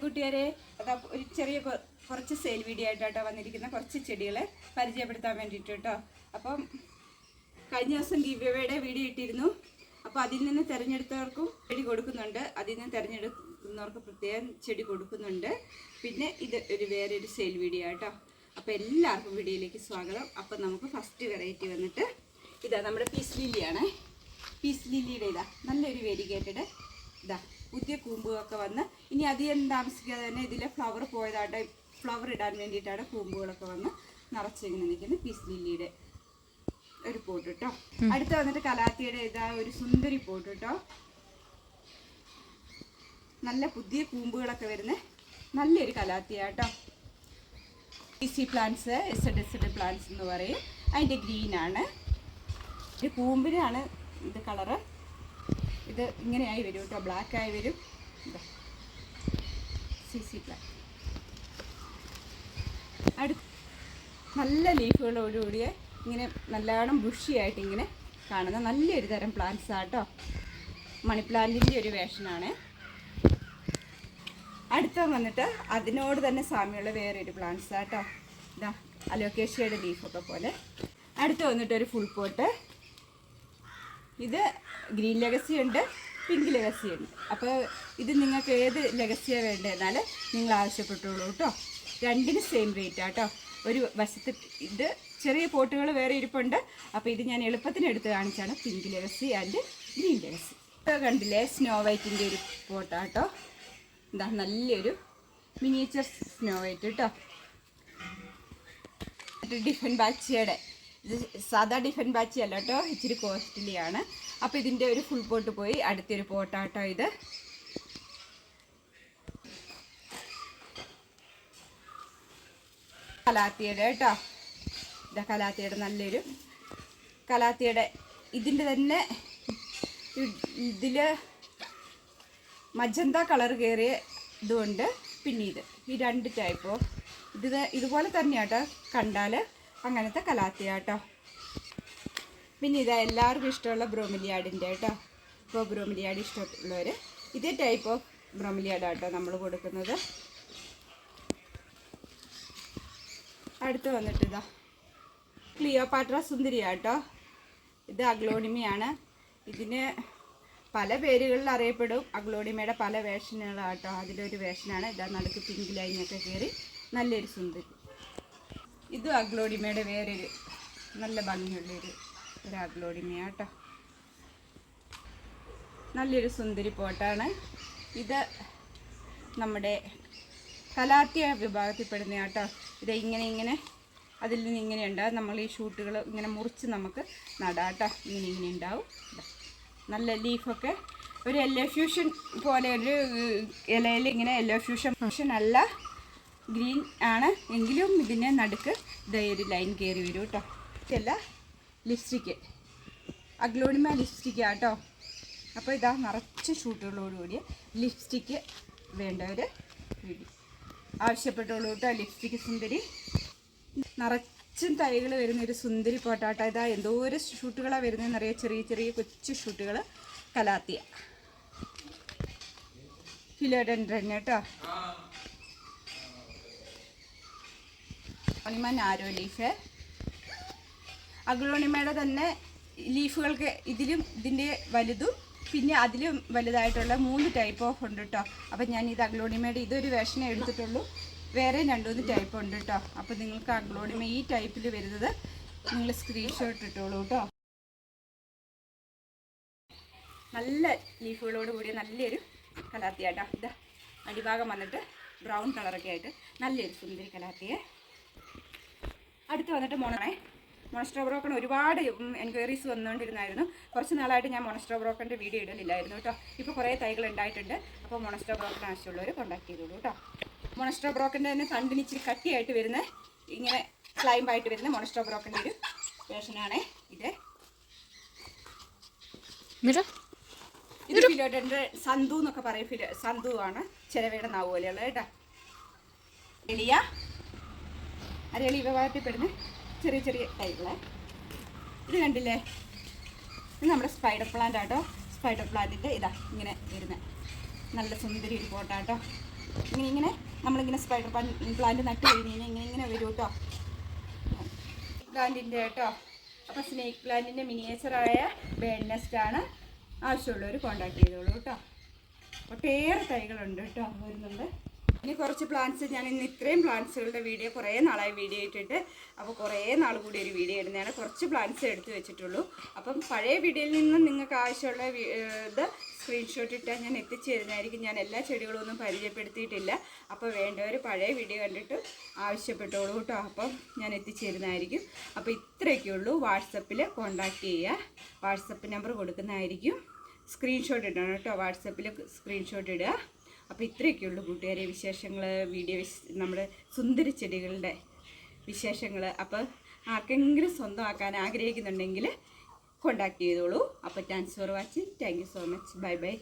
കൂട്ടുകാരെ, ഒരു ചെറിയ കുറച്ച് സെയിൽ വീഡിയോ ആയിട്ടോ വന്നിരിക്കുന്ന കുറച്ച് ചെടികളെ പരിചയപ്പെടുത്താൻ വേണ്ടിയിട്ട് കേട്ടോ. അപ്പം കഴിഞ്ഞ ദിവസം ഗിവ്വേയുടെ വീഡിയോ ഇട്ടിരുന്നു. അപ്പോൾ അതിൽ നിന്ന് തിരഞ്ഞെടുത്തവർക്കും ചെടി കൊടുക്കുന്നുണ്ട്, അതിൽ നിന്ന് തിരഞ്ഞെടുക്കുന്നവർക്ക് പ്രത്യേകം ചെടി കൊടുക്കുന്നുണ്ട്. പിന്നെ ഇത് വേറൊരു സെയിൽ വീഡിയോ ആട്ടോ. അപ്പോൾ എല്ലാവർക്കും വീഡിയോയിലേക്ക് സ്വാഗതം. അപ്പോൾ നമുക്ക് ഫസ്റ്റ് വെറൈറ്റി വന്നിട്ട് ഇതാ നമ്മുടെ പീസ് ലില്ലിയാണ്. പീസ് ലില്ലിയുടെ ഇതാ നല്ലൊരു വെരിഗേറ്റഡ് ഇതാ പുതിയ കൂമ്പുകളൊക്കെ വന്ന് ഇനി അധികം താമസിക്കാതെ തന്നെ ഇതിലെ ഫ്ലവർ പോയതായിട്ട് ഫ്ലവർ ഇടാൻ വേണ്ടിയിട്ടാണ് കൂമ്പുകളൊക്കെ വന്ന് നിറച്ചിങ്ങനെ നിൽക്കുന്ന പീസ് ലില്ലിയുടെ ഒരു പോട്ട് കേട്ടോ. അടുത്ത് വന്നിട്ട് കലാത്തിയുടെ ഇതാ ഒരു സുന്ദരി പോട്ട് കേട്ടോ. നല്ല പുതിയ കൂമ്പുകളൊക്കെ വരുന്ന നല്ലൊരു കലാത്തിയാട്ടോ. ഈസി പ്ലാന്റ്സ്, എസഡ് പ്ലാന്റ്സ് എന്ന് പറയും. അതിൻ്റെ ഗ്രീനാണ്, ഇത് കൂമ്പിനാണ് ഇത് കളറ്. ഇത് ഇങ്ങനെയായി വരും കേട്ടോ, ബ്ലാക്കായി വരും. സി പ്ലാന്റ് അടുത്ത് നല്ല ലീഫുകളോടുകൂടിയ ഇങ്ങനെ നല്ലോണം ബുഷിയായിട്ട് ഇങ്ങനെ കാണുന്ന നല്ലൊരു തരം പ്ലാന്റ്സ് ആട്ടോ. മണി പ്ലാന്റിൻ്റെ ഒരു വേഷനാണ്. അടുത്ത വന്നിട്ട് അതിനോട് തന്നെ സാമ്യമുള്ള വേറൊരു പ്ലാന്റ്സ് ആട്ടോ. ഇതാ അലോക്കേഷ്യയുടെ ലീഫൊക്കെ പോലെ. അടുത്ത് വന്നിട്ട് ഒരു ഫുൾ പോട്ട്. ഇത് ഗ്രീൻ ലെഗസി ഉണ്ട്, പിങ്ക് ലെഗസി ഉണ്ട്. അപ്പോൾ ഇത് നിങ്ങൾക്ക് ഏത് ലെഗസിയാണ് വേണ്ടതെന്നാൽ നിങ്ങൾ ആവശ്യപ്പെട്ടുള്ളൂ കേട്ടോ. രണ്ടിന് സെയിം റേറ്റ് ആട്ടോ. ഒരു വശത്ത് ഇത് ചെറിയ പോട്ടുകൾ വേറെ ഇരിപ്പുണ്ട്. അപ്പോൾ ഇത് ഞാൻ എളുപ്പത്തിന് എടുത്ത് കാണിച്ചാണ് pink legacy and green legacy. കണ്ടില്ലേ, സ്നോ വൈറ്റിൻ്റെ ഒരു പോട്ടാട്ടോ. എന്താ നല്ലൊരു മിനിയേച്ചർ സ്നോ വൈറ്റ് കേട്ടോ. ഡിഫൻ ബാച്ചിയുടെ ഇത് സാധാ ഡിഫൻ ബാച്ചി അല്ല കേട്ടോ, ഇച്ചിരി കോസ്റ്റ്ലിയാണ്. അപ്പോൾ ഇതിൻ്റെ ഒരു ഫുൾ പോട്ട് പോയി അടുത്തൊരു പോട്ടാട്ടോ. ഇത് കലാത്തിയുടെ കേട്ടോ. ഇതാ കലാത്തിയുടെ നല്ലൊരു കലാത്തിയുടെ. ഇതിൻ്റെ തന്നെ ഇതിൽ മജന്ത കളർ കയറിയ ഇതുകൊണ്ട് പിന്നെ ഈ രണ്ട് ടൈപ്പോ ഇതുപോലെ തന്നെയാട്ടോ കണ്ടാൽ അങ്ങനത്തെ കലാത്തിയാട്ടോ. പിന്നെ ഇതാ എല്ലാവർക്കും ഇഷ്ടമുള്ള ബ്രോമിലിയാഡിൻ്റെ കേട്ടോ. ഇപ്പോൾ ബ്രോമിലിയാഡ് ഇഷ്ടമുള്ളവർ ഇതേ ടൈപ്പ് ഓഫ് ബ്രോമിലിയാഡാട്ടോ നമ്മൾ കൊടുക്കുന്നത്. അടുത്ത് വന്നിട്ട് ഇതാ ക്ലിയോപാട്ര സുന്ദരിയാട്ടോ. ഇത് അഗ്ലോണിമയാണ്. ഇതിന് പല പേരുകളിൽ അറിയപ്പെടും. അഗ്ലോണിമയുടെ പല വേഷനുകളാട്ടോ. അതിലൊരു വേഷനാണ് ഇതാ നടുക്ക് പിങ്ക് ലൈനൊക്കെ കയറി നല്ലൊരു സുന്ദരി. ഇതും അഗ്ലോണിമയുടെ വേറൊരു നല്ല ഭംഗിയുള്ളൊരു അഗ്ലോണിമയാട്ടോ. നല്ലൊരു സുന്ദരി പോട്ടാണ് ഇത്. നമ്മുടെ കലാത്തിയ വിഭാഗത്തിൽപ്പെടുന്ന കേട്ടോ. ഇത് ഇങ്ങനെ അതിൽ നിന്ന് ഇങ്ങനെ ഉണ്ടാവും. നമ്മൾ ഈ ഷൂട്ടുകൾ ഇങ്ങനെ മുറിച്ച് നമുക്ക് നടാട്ടോ. ഇങ്ങനെ ഉണ്ടാവും. നല്ല ലീഫൊക്കെ ഒരു യെല്ലോ ഫ്യൂഷൻ പോലെ ഒരു ഇലയിൽ ഇങ്ങനെ യെല്ലോ ഫ്യൂഷൻ അല്ല, ഗ്രീൻ ആണ് എങ്കിലും ഇതിനെ നടുക്ക് ഇതേ ഒരു ലൈൻ കയറി വരും കേട്ടോ. ഇതല്ല ലിപ്സ്റ്റിക്ക്, അഗ്ലോണിമ ലിപ്സ്റ്റിക്ക് കേട്ടോ. അപ്പോൾ ഇതാ നിറച്ച് ഷൂട്ടുകളോടുകൂടിയ ലിപ്സ്റ്റിക്ക് വേണ്ടവർ ആവശ്യപ്പെട്ടുള്ളൂ കേട്ടോ. ലിപ്സ്റ്റിക്ക് സുന്ദരി നിറച്ചും തൈകൾ വരുന്നൊരു സുന്ദരി പോട്ടാട്ടോ. ഇതാ എന്തോരം ഷൂട്ടുകളാണ് വരുന്നതെന്നറിയാം, ചെറിയ ചെറിയ കൊച്ചു ഷൂട്ടുകൾ. കലാത്തിയ ഫിലോഡെൻഡ്രൻ കേട്ടോ. Narrow leaf. അഗ്ലോണിമയുടെ തന്നെ ലീഫുകൾക്ക് ഇതിലും ഇതിൻ്റെ വലുതും പിന്നെ അതിലും വലുതായിട്ടുള്ള 3 ടൈപ്പ് ഓഫ് ഉണ്ട് കേട്ടോ. അപ്പം ഞാൻ ഇത് അഗ്ലോണിമയുടെ ഇതൊരു വേഷനെ എടുത്തിട്ടുള്ളൂ. വേറെ 2-3 ടൈപ്പ് ഉണ്ട് കേട്ടോ. അപ്പോൾ നിങ്ങൾക്ക് അഗ്ലോണിമ ഈ ടൈപ്പിൽ വരുന്നത് നിങ്ങൾ സ്ക്രീൻഷോട്ട് ഇട്ടോളൂ കേട്ടോ. നല്ല ലീഫുകളോട് കൂടിയ നല്ലൊരു കലാത്തിയാട്ടോ. ഇതാ അടിഭാഗം വന്നിട്ട് ബ്രൗൺ കളറൊക്കെ ആയിട്ട് നല്ലൊരു സുന്ദരി കലാത്തിയെ. അടുത്ത് വന്നിട്ട് മൊണസ്ട്രോ ബ്രോക്കൺ ഒരുപാട് എൻക്വയറീസ് വന്നുകൊണ്ടിരുന്നായിരുന്നു. കുറച്ച് നാളായിട്ട് ഞാൻ മൊണസ്ട്രോ ബ്രോക്കൻ്റെ വീഡിയോ ഇടലില്ലായിരുന്നു കേട്ടോ. ഇപ്പോൾ കുറേ തൈകൾ ഉണ്ടായിട്ടുണ്ട്. അപ്പോൾ മൊണസ്ട്രോ ബ്രോക്കൺ ആവശ്യമുള്ളവർ കോൺടാക്ട് ചെയ്തോളൂ കേട്ടോ. മൊണസ്ട്രോ ബ്രോക്കൻ്റെ തന്നെ തണ്ടിന് ഇച്ചിരി കട്ടിയായിട്ട് വരുന്ന ഇങ്ങനെ ക്ലൈംബായിട്ട് വരുന്ന മൊണസ്ട്രോ ബ്രോക്കൻ്റെ ഒരു വേഷനാണ് ഇത്. ഇത് ഫിലോഡെൻഡ്രൻ സന്തു എന്നൊക്കെ പറയും. സന്തു ആണ് ചിലവയുടെ നാവ് പോലെയുള്ള കേട്ടോ. അരളി വിഭാഗത്തിൽപ്പെടുന്ന ചെറിയ ചെറിയ തൈകളെ. ഇത് കണ്ടില്ലേ, ഇത് നമ്മുടെ സ്പൈഡർ പ്ലാന്റ് ആട്ടോ. സ്പൈഡർ പ്ലാന്റിൻ്റെ ഇതാ ഇങ്ങനെ വരുന്ന നല്ല സുന്ദരി ഒരു പോട്ടാട്ടോ. ഇങ്ങനെ നമ്മളിങ്ങനെ സ്പൈഡർ പ്ലാന്റ് നട്ട് കഴിഞ്ഞ് കഴിഞ്ഞാൽ ഇങ്ങനെ വരും കേട്ടോ. പ്ലാന്റിൻ്റെ കേട്ടോ. അപ്പോൾ സ്നേക്ക് പ്ലാന്റിൻ്റെ മിനിയേച്ചറായ ബേഡ് നെസ്റ്റാണ്. ആവശ്യമുള്ളവർ കോൺടാക്ട് ചെയ്തോളൂ കേട്ടോ. ഒട്ടേറെ തൈകളുണ്ട് കേട്ടോ, വരുന്നുണ്ട്. ഇനി കുറച്ച് പ്ലാന്റ്സ്, ഞാൻ ഇന്ന് ഇത്രയും പ്ലാന്റ്സുകളുടെ വീഡിയോ കുറേ നാളായി വീഡിയോ ഇട്ടിട്ട്, അപ്പോൾ കുറേ നാൾ കൂടി ഒരു വീഡിയോ ഇടുന്നതാണ്. കുറച്ച് പ്ലാന്റ്സ് എടുത്ത് വെച്ചിട്ടുള്ളൂ. അപ്പം പഴയ വീഡിയോയിൽ നിന്ന് നിങ്ങൾക്ക് ആവശ്യമുള്ള ഇത് സ്ക്രീൻഷോട്ട് ഇട്ടാൽ ഞാൻ എത്തിച്ചു തരുന്നതായിരിക്കും. ഞാൻ എല്ലാ ചെടികളും ഒന്നും പരിചയപ്പെടുത്തിയിട്ടില്ല. അപ്പോൾ വേണ്ടവർ പഴയ വീഡിയോ കണ്ടിട്ട് ആവശ്യപ്പെട്ടോളൂ കേട്ടോ. അപ്പം ഞാൻ എത്തിച്ചു തരുന്നതായിരിക്കും. അപ്പോൾ ഇത്രയൊക്കെയുള്ളൂ. വാട്സപ്പിൽ കോൺടാക്റ്റ് ചെയ്യുക. വാട്സപ്പ് നമ്പർ കൊടുക്കുന്നതായിരിക്കും. സ്ക്രീൻഷോട്ട് ഇടണം കേട്ടോ. വാട്സപ്പിൽ സ്ക്രീൻഷോട്ട് ഇടുക. അപ്പോൾ ഇത്രയൊക്കെയുള്ളൂ കൂട്ടുകാരെ വിശേഷങ്ങൾ, നമ്മുടെ സുന്ദരി ചെടികളുടെ വിശേഷങ്ങൾ. അപ്പോൾ ആർക്കെങ്കിലും സ്വന്തമാക്കാൻ ആഗ്രഹിക്കുന്നുണ്ടെങ്കിൽ കോൺടാക്ട് ചെയ്തോളൂ. അപ്പോൾ thanks for watching. Thank you so much. Bye bye.